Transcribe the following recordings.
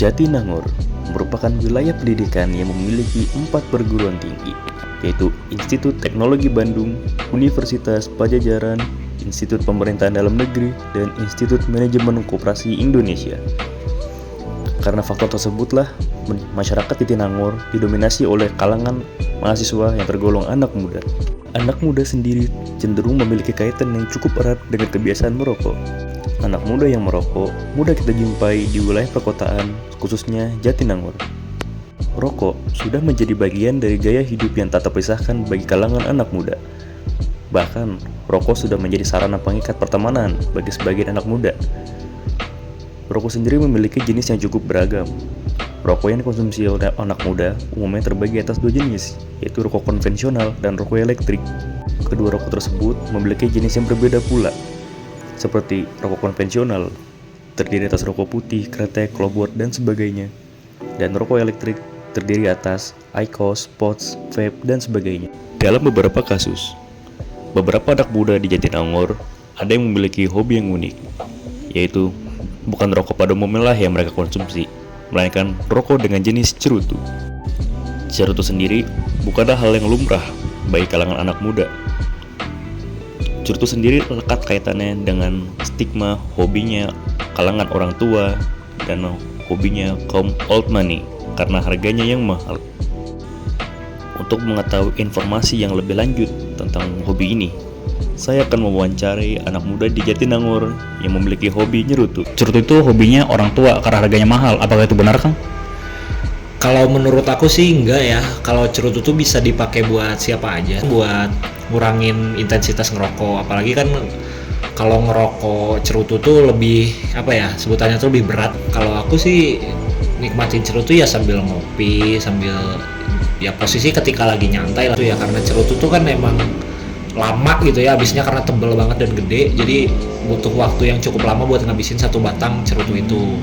Jatinangor merupakan wilayah pendidikan yang memiliki 4 perguruan tinggi, yaitu Institut Teknologi Bandung, Universitas Padjadjaran, Institut Pemerintahan Dalam Negeri, dan Institut Manajemen Koperasi Indonesia. Karena faktor tersebutlah, masyarakat Jatinangor didominasi oleh kalangan mahasiswa yang tergolong anak muda. Anak muda sendiri cenderung memiliki kaitan yang cukup erat dengan kebiasaan merokok. Anak muda yang merokok mudah kita jumpai di wilayah perkotaan, khususnya Jatinangor. Rokok sudah menjadi bagian dari gaya hidup yang tak terpisahkan bagi kalangan anak muda. Bahkan, rokok sudah menjadi sarana pengikat pertemanan bagi sebagian anak muda. Rokok sendiri memiliki jenis yang cukup beragam. Rokok yang dikonsumsi oleh anak muda umumnya terbagi atas 2 jenis, yaitu rokok konvensional dan rokok elektrik. Kedua rokok tersebut memiliki jenis yang berbeda pula. Seperti rokok konvensional, terdiri atas rokok putih, kretek, klobot, dan sebagainya. Dan rokok elektrik terdiri atas IQOS, pods, vape, dan sebagainya. Dalam beberapa kasus, beberapa anak muda di Jatinangor ada yang memiliki hobi yang unik, yaitu bukan rokok pada umumnya lah yang mereka konsumsi, melainkan rokok dengan jenis cerutu. Cerutu sendiri bukanlah hal yang lumrah bagi kalangan anak muda. Cerutu sendiri lekat kaitannya dengan stigma hobinya kalangan orang tua dan hobinya kaum old money karena harganya yang mahal. Untuk mengetahui informasi yang lebih lanjut tentang hobi ini, saya akan mewawancari anak muda di Jatinangor yang memiliki hobi nyerutu. Cerutu itu hobinya orang tua karena harganya mahal. Apakah itu benar, Kang? Kalau menurut aku sih enggak ya. Kalau cerutu tuh bisa dipakai buat siapa aja, buat ngurangin intensitas ngerokok. Apalagi kan kalau ngerokok cerutu tuh lebih sebutannya tuh lebih berat. Kalau aku sih nikmatin cerutu ya sambil ngopi, sambil ya posisi ketika lagi nyantai lah tuh ya, karena cerutu tuh kan emang lama gitu ya habisnya karena tebel banget dan gede, jadi butuh waktu yang cukup lama buat ngabisin satu batang cerutu itu.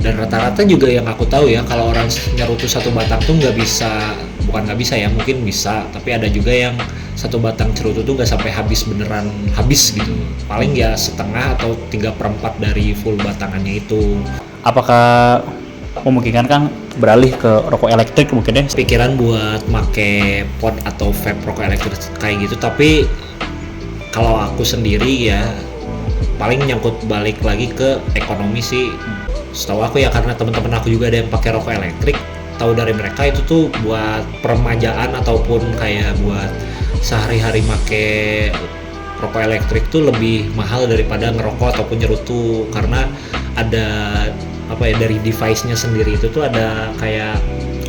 Dan rata-rata juga yang aku tahu ya, kalau orang nyerutu satu batang tuh bukan nggak bisa ya, mungkin bisa, tapi ada juga yang satu batang cerutu tuh nggak sampai beneran habis gitu, paling ya setengah atau 3/4 dari full batangannya itu. Apakah memungkinkan Kang beralih ke rokok elektrik mungkin ya? Pikiran buat make pod atau vape rokok elektrik kayak gitu, tapi kalau aku sendiri ya paling nyangkut balik lagi ke ekonomi sih. Setahu aku ya, karena teman-teman aku juga ada yang pakai rokok elektrik, tahu dari mereka itu tuh buat peremajaan ataupun kayak buat sehari-hari make rokok elektrik tuh lebih mahal daripada ngerokok ataupun nyerutu, karena ada dari device-nya sendiri itu tuh ada kayak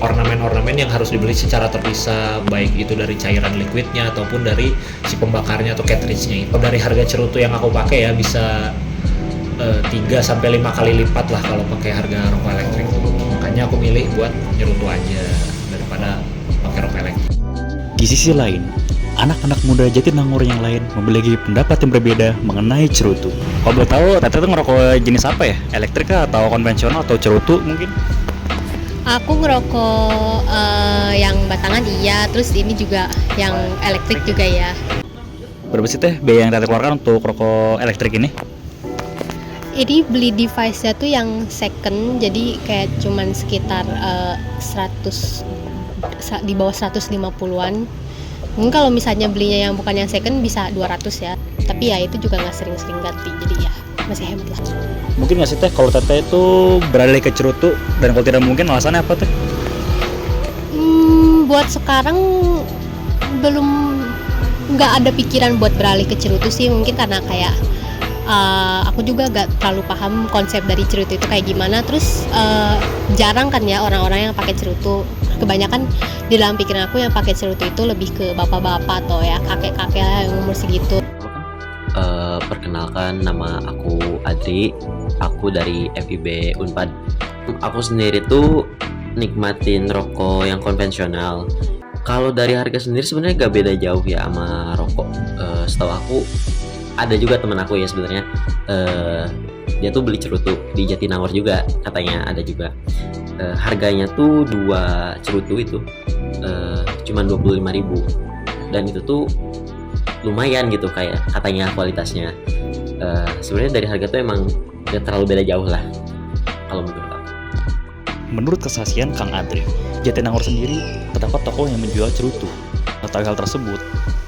ornamen-ornamen yang harus dibeli secara terpisah, baik itu dari cairan liquidnya ataupun dari si pembakarnya atau cartridge-nya. Itu dari harga cerutu yang aku pakai ya bisa 3-5 kali lipat lah kalau pakai harga rokok elektrik. Makanya aku milih buat nyerutu aja daripada pakai rokok elektrik. Di sisi lain, anak-anak muda Jatinangor yang lain memiliki pendapat yang berbeda mengenai cerutu. Kalau boleh tahu, Tete tuh ngerokok jenis apa ya? Elektrik kah, atau konvensional, atau cerutu mungkin? Aku ngerokok yang batangan iya, terus ini juga yang elektrik juga ya. Berapa sih Teh biaya yang Tete keluarkan untuk rokok elektrik ini? Ini beli device-nya tuh yang second, jadi kayak cuman sekitar 100 di bawah 150-an. Mungkin kalau misalnya belinya yang bukan yang second bisa 200 ya. Tapi ya itu juga nggak sering-sering ganti, jadi ya masih hemat lah. Mungkin nggak sih Teh kalau Tete itu beralih ke cerutu, dan kalau tidak mungkin alasannya apa Teh? Buat sekarang nggak ada pikiran buat beralih ke cerutu sih, mungkin karena kayak aku juga gak terlalu paham konsep dari cerutu itu kayak gimana. Terus jarang kan ya orang-orang yang pakai cerutu. Kebanyakan di dalam pikiran aku yang pakai cerutu itu lebih ke bapak-bapak atau ya kakek-kakek yang umur segitu. Perkenalkan, nama aku Adri, aku dari FIB Unpad. Aku sendiri tuh nikmatin rokok yang konvensional. Kalau dari harga sendiri sebenarnya gak beda jauh ya sama rokok. Setahu aku ada juga teman aku ya sebenarnya, dia tuh beli cerutu di Jatinangor juga, katanya ada juga. Harganya tuh 2 cerutu itu cuma 25.000, dan itu tuh lumayan gitu kayak katanya kualitasnya. Sebenarnya dari harga tuh emang gak terlalu beda jauh lah kalau menurut aku. Menurut kesaksian Kang Adri, Jatinangor sendiri terdapat toko yang menjual cerutu. Mengetahui hal tersebut,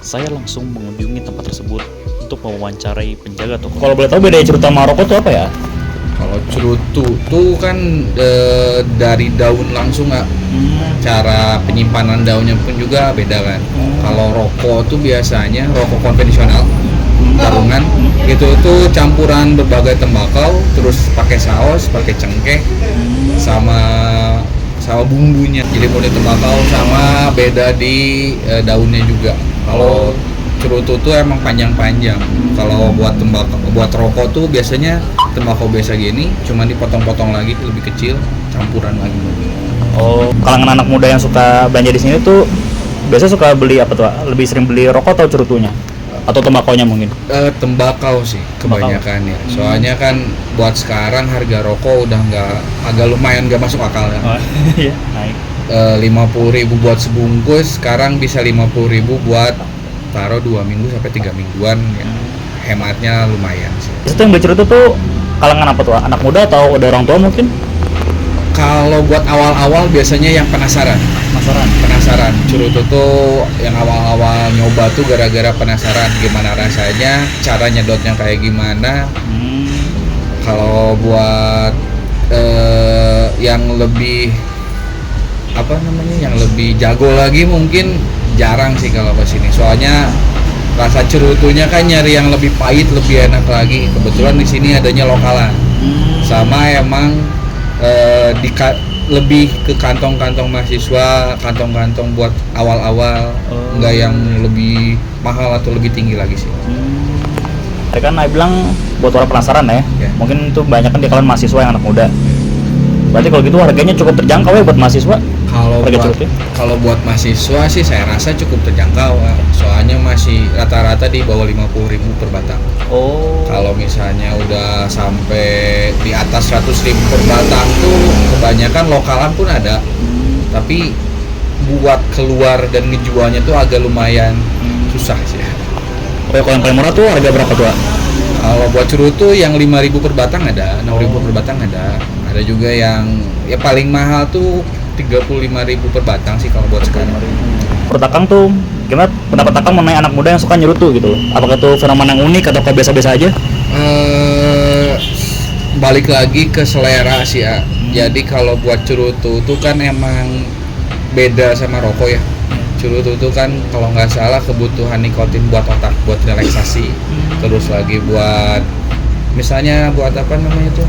saya langsung mengunjungi tempat tersebut untuk mewawancarai penjaga toko. Kalau boleh tahu bedanya cerutu sama rokok itu apa ya? Kalau cerutu tuh kan dari daun langsung nggak, cara penyimpanan daunnya pun juga beda kan. Kalau rokok tuh biasanya rokok konvensional, karungan, itu tuh campuran berbagai tembakau, terus pakai saus, pakai cengkeh, sama bumbunya. Jadi mulai tembakau sama beda di daunnya juga. Kalau cerutu tuh emang panjang-panjang. Kalau buat rokok tuh biasanya tembakau biasa gini, cuma dipotong-potong lagi lebih kecil, campuran lagi. Oh, kalangan anak muda yang suka belanja di sini tuh biasa suka beli apa tuh? Lebih sering beli rokok atau cerutunya? Atau tembakaunya mungkin? Tembakau sih kebanyakan ya. Soalnya kan buat sekarang harga rokok udah agak lumayan nggak masuk akal ya. Oh, iya, naik. 50.000 buat sebungkus, sekarang bisa 50.000 buat taruh 2 minggu sampai 3 mingguan ya. Hematnya lumayan sih. Itu yang beli cerutu tuh kalangan apa tuh? Anak muda atau udah orang tua mungkin? Kalau buat awal-awal biasanya yang penasaran. Cerutu tuh yang awal-awal nyoba tuh gara-gara penasaran gimana rasanya, cara nyedotnya kayak gimana. Kalau buat yang lebih yang lebih jago lagi mungkin jarang sih kalau kesini. Soalnya rasa cerutunya kan nyari yang lebih pahit, lebih enak lagi. Kebetulan di sini adanya lokalan. Sama emang lebih ke kantong-kantong mahasiswa, kantong-kantong buat awal-awal, nggak yang lebih mahal atau lebih tinggi lagi sih. Tadi kan Nay bilang buat orang penasaran ya. Mungkin itu banyak kan di kalangan mahasiswa yang anak muda. Berarti kalau gitu harganya cukup terjangkau ya buat mahasiswa? Kalau buat mahasiswa sih saya rasa cukup terjangkau, soalnya masih rata-rata di bawah 50.000 per batang. Kalau misalnya udah sampai di atas 100.000 per batang tuh kebanyakan lokalan pun ada, tapi buat keluar dan ngejualnya tuh agak lumayan susah sih. Kalau yang paling murah tuh harga berapa tuh? Kalau buat cerutu yang 5.000 per batang ada, 6.000 per batang ada. Ada juga yang ya paling mahal tuh 35.000 per batang sih kalau buat sekarang. Menurut Akang tuh gimana pendapat Akang mengenai anak muda yang suka nyerutu gitu? Apakah itu fenomena yang unik atau biasa-biasa aja? Balik lagi ke selera sih ya. Jadi kalau buat cerutu tuh kan emang beda sama rokok ya. Cerutu tuh kan kalau nggak salah kebutuhan nikotin buat otak, buat relaksasi. Terus lagi buat misalnya buat apa namanya tuh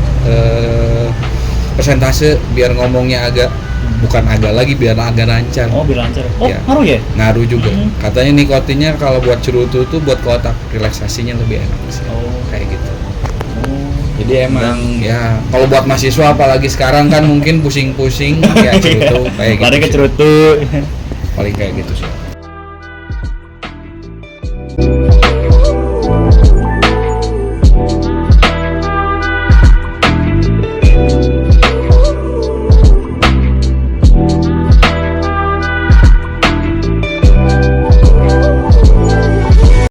persentase biar ngomongnya bukan agak lagi biar agak lancar. Biar lancar. Ya. Ngaruh ya? Ngaruh juga. Katanya nikotinnya kalau buat cerutu tuh buat ke otak, relaksasinya lebih enak sih. Kayak gitu. Jadi emang ya kalau buat mahasiswa apalagi sekarang kan mungkin pusing-pusing ya cerutu kayak gitu. Lari ke cerutu. Paling kayak gitu sih.